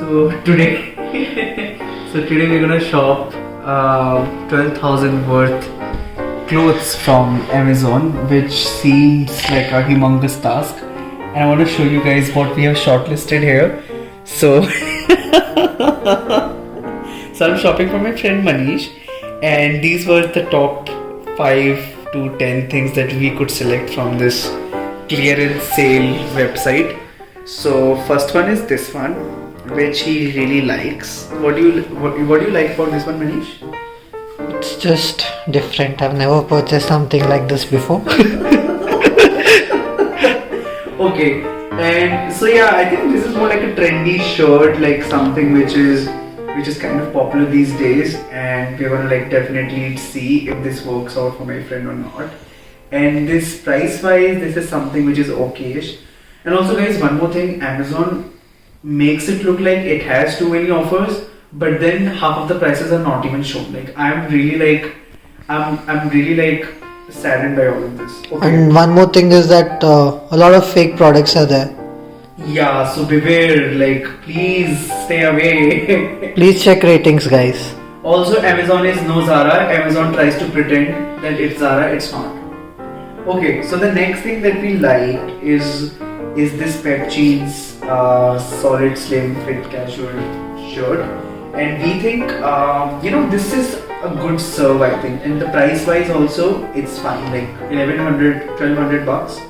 So today, today we're gonna shop 12,000 worth clothes from Amazon, which seems like a humongous task. And I want to show you guys what we have shortlisted here. So, so I'm shopping for my friend Manish, and these were the top 5 to 10 things that we could select from this clearance sale website. So first one is this one, which he really likes. What do you like for this one, Manish? It's just different. I've never purchased something like this before. Okay, and so yeah, I think this is more like a trendy shirt, like something which is kind of popular these days, and we're gonna like definitely see if this works out for my friend or not. And this price wise, this is something which is okayish. And also guys, one more thing, Amazon makes it look like it has too many offers, but then half of the prices are not even shown. Like I'm really like saddened by all of this. Okay. And one more thing is that a lot of fake products are there. Yeah, so beware, like please stay away. Please check ratings, guys. Also, Amazon is no Zara. Amazon tries to pretend that it's Zara, it's not. Okay, so the next thing that we like is this Pep Jeans solid slim fit casual shirt, and we think this is a good serve, I think, and the price wise also it's fine, like 1,100 bucks.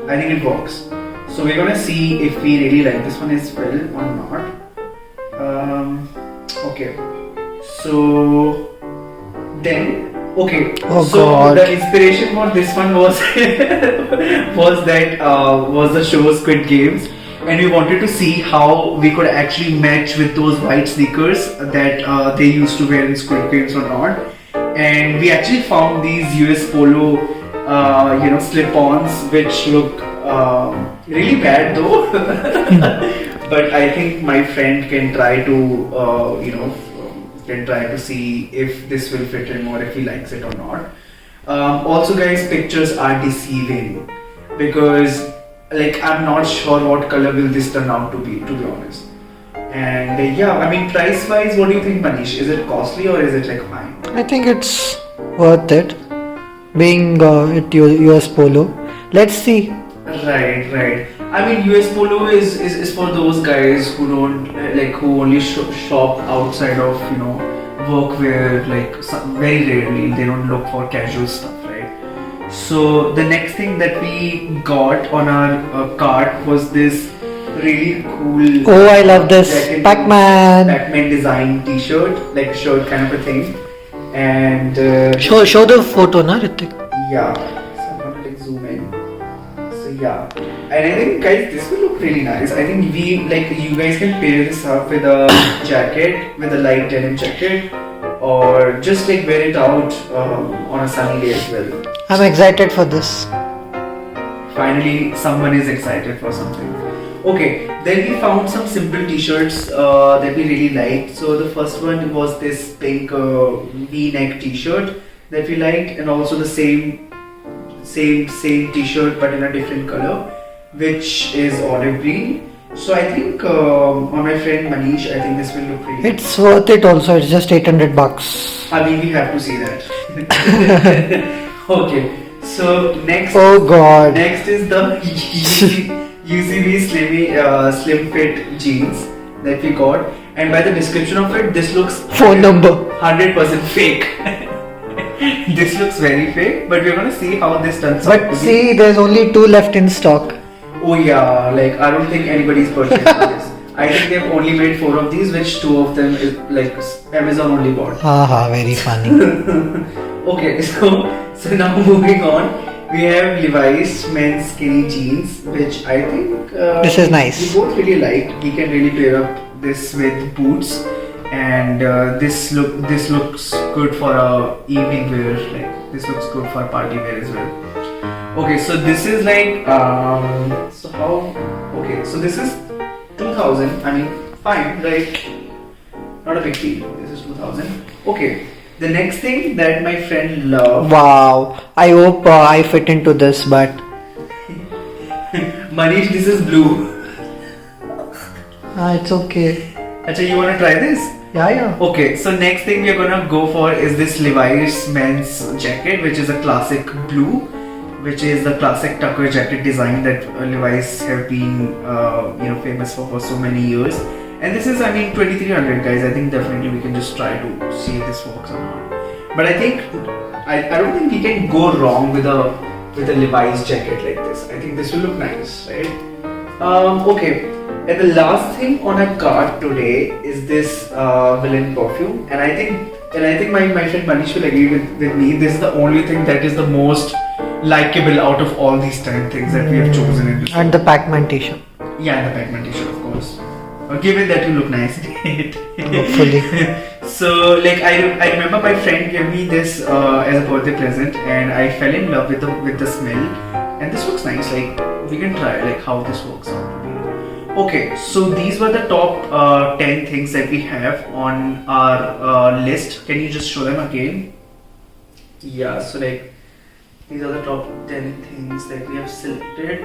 I think it works. So we're gonna see if we really like this one as well or not. Okay, so then the inspiration for this one was was the show Squid Games, and we wanted to see how we could actually match with those white sneakers that they used to wear in Squid Games or not. And we actually found these US Polo slip-ons which look really bad though. But I think my friend can try to see if this will fit him or if he likes it or not. Also guys, pictures are deceiving because like I'm not sure what color will this turn out to be honest. And yeah, I mean price wise, what do you think, Manish? Is it costly or is it like fine? I think it's worth it. Being at US Polo. Let's see. Right. I mean, US Polo is for those guys who don't who only shop outside of workwear, like very rarely. They don't look for casual stuff, right? So the next thing that we got on our cart was this really cool. Oh, I love this Pac-Man design T-shirt, like shirt kind of a thing. And show the photo, na Ritik? Yeah, so I'm gonna like zoom in. So yeah, and I think guys, this will look really nice. I think you guys can pair this up with a jacket, with a light denim jacket, or just like wear it out on a sunny day as well. I'm excited for this. Finally, someone is excited for something. Okay, then we found some simple t-shirts that we really liked. So the first one was this pink V-neck t-shirt that we liked, and also the same t-shirt but in a different color, which is olive green. So I think on my friend Manish, I think this will look really It's worth it also. It's just 800 bucks. I mean, we have to see that. Okay, so next. Oh God. Next is the UCB slim fit jeans that we got, and by the description of it, this looks phone number 100% fake. This looks very fake, but we're gonna see how this turns out. But see, there's only 2 left in stock. Oh yeah, like I don't think anybody's purchased this. I think they've only made 4 of these, which 2 of them is like Amazon only bought. Haha, very funny. Okay, so now moving on, we have Levi's men's skinny jeans, which I think this is nice. We both really like. We can really pair up this with boots, and this looks good for a evening wear. Like this looks good for party wear as well. Okay, so this is like so this is 2000. I mean, fine, like not a big deal. This is 2000. Okay. The next thing that my friend loved. Wow, I hope I fit into this, but Manish, this is blue. it's okay. Acha, you wanna try this? Yeah. Okay, so next thing we're gonna go for is this Levi's men's jacket, which is a classic blue, which is the classic tucker jacket design that Levi's have been, famous for so many years. And this is, 2300 guys. I think definitely we can just try to see if this works or not. But I think I don't think we can go wrong with a Levi's jacket like this. I think this will look nice, right? Okay. And the last thing on our card today is this Villain perfume, and I think my friend Manish will agree with me. This is the only thing that is the most likable out of all these 10 things that we have chosen in this. And the Pac-Man t-shirt. Yeah, and the Pac-Man t-shirt, of course. Given that you look nice in it. Hopefully. So, like, I remember my friend gave me this as a birthday present, and I fell in love with the smell. And this looks nice. Like, we can try like how this works out. Okay, so these were the top 10 things that we have on our list. Can you just show them again? Yeah, so like these are the top 10 things that we have selected,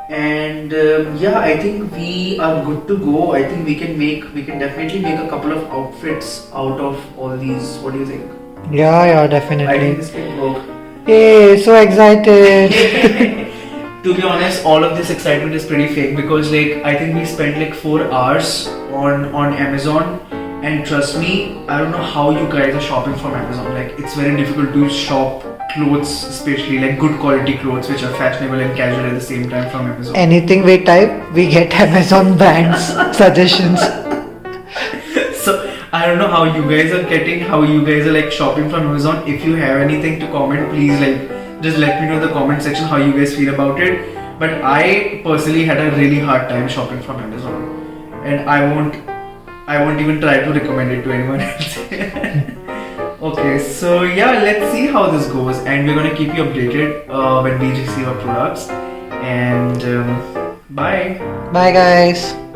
and I think we are good to go. I think we can definitely make a couple of outfits out of all these. What do you think? Yeah, definitely. I think this can work. Hey, so excited. To be honest, all of this excitement is pretty fake because like I think we spent like 4 hours on Amazon, and trust me, I don't know how you guys are shopping from Amazon. Like it's very difficult to shop clothes, especially like good quality clothes which are fashionable and casual at the same time from Amazon. Anything we type, we get Amazon brands suggestions. So I don't know how you guys are like shopping from Amazon. If you have anything to comment, please like just let me know in the comment section how you guys feel about it. But I personally had a really hard time shopping from Amazon, and I won't even try to recommend it to anyone else. Okay, so yeah, let's see how this goes, and we're gonna keep you updated when we receive our products. And bye. Bye guys.